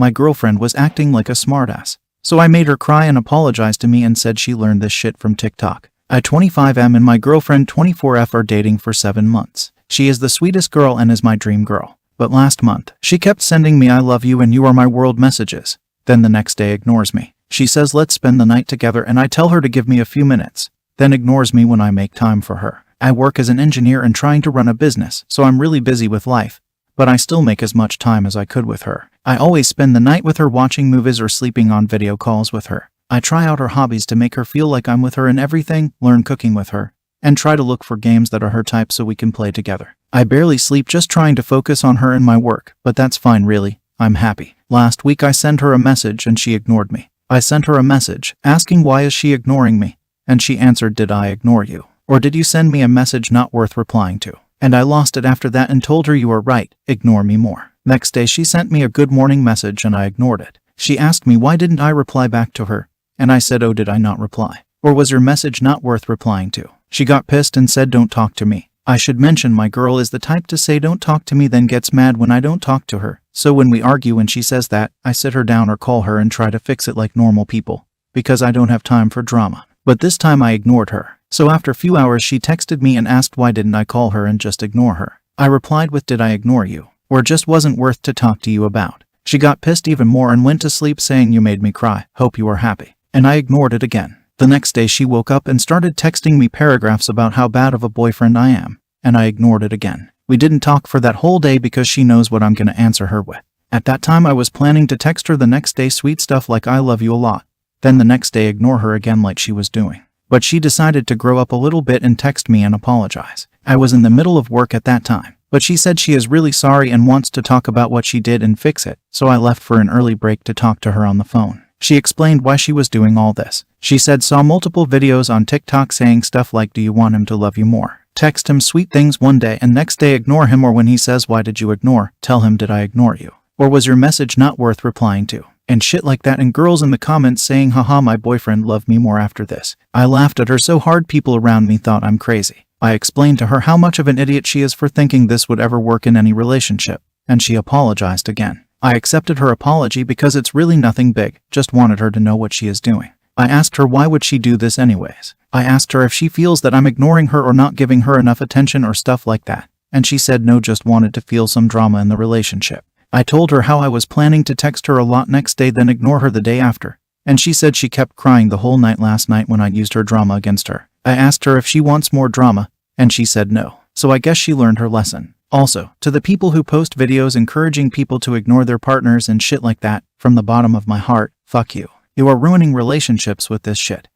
my girlfriend was acting like a smartass. So I made her cry and apologize to me and said she learned this shit from TikTok. I 25M and my girlfriend 24F are dating for 7 months. She is the sweetest girl and is my dream girl. But last month, she kept sending me "I love you" and "you are my world" messages. Then the next day ignores me. She says let's spend the night together and I tell her to give me a few minutes. Then ignores me when I make time for her. I work as an engineer and trying to run a business, so I'm really busy with life. But I still make as much time as I could with her. I always spend the night with her watching movies or sleeping on video calls with her. I try out her hobbies to make her feel like I'm with her in everything, learn cooking with her, and try to look for games that are her type so we can play together. I barely sleep just trying to focus on her and my work, but that's fine really. I'm happy. Last week I sent her a message and she ignored me. I sent her a message asking why is she ignoring me, and she answered, "Did I ignore you? Or did you send me a message not worth replying to?" And I lost it after that and told her, "You are right, ignore me more." Next day she sent me a good morning message and I ignored it. She asked me why didn't I reply back to her, and I said, "Oh, did I not reply? Or was your message not worth replying to?" She got pissed and said, "Don't talk to me." I should mention my girl is the type to say don't talk to me then gets mad when I don't talk to her. So when we argue and she says that, I sit her down or call her and try to fix it like normal people, because I don't have time for drama. But this time I ignored her. So after a few hours she texted me and asked why didn't I call her and just ignore her. I replied with, "Did I ignore you? Or just wasn't worth to talk to you about?" She got pissed even more and went to sleep saying, "You made me cry. Hope you are happy." And I ignored it again. The next day she woke up and started texting me paragraphs about how bad of a boyfriend I am, and I ignored it again. We didn't talk for that whole day because she knows what I'm gonna answer her with. At that time I was planning to text her the next day sweet stuff like "I love you a lot." Then the next day ignore her again like she was doing. But she decided to grow up a little bit and text me and apologize. I was in the middle of work at that time, but she said she is really sorry and wants to talk about what she did and fix it, so I left for an early break to talk to her on the phone. She explained why she was doing all this. She said saw multiple videos on TikTok saying stuff like "Do you want him to love you more? Text him sweet things one day and next day ignore him, or when he says why did you ignore, tell him did I ignore you? Or was your message not worth replying to?" And shit like that, and girls in the comments saying "Haha, my boyfriend loved me more after this." I laughed at her so hard people around me thought I'm crazy. I explained to her how much of an idiot she is for thinking this would ever work in any relationship, and she apologized again. I accepted her apology because it's really nothing big, just wanted her to know what she is doing. I asked her why would she do this anyways. I asked her if she feels that I'm ignoring her or not giving her enough attention or stuff like that, and she said no, just wanted to feel some drama in the relationship. I told her how I was planning to text her a lot next day then ignore her the day after, and she said she kept crying the whole night last night when I used her drama against her. I asked her if she wants more drama, and she said no, so I guess she learned her lesson. Also, to the people who post videos encouraging people to ignore their partners and shit like that, from the bottom of my heart, fuck you. You are ruining relationships with this shit.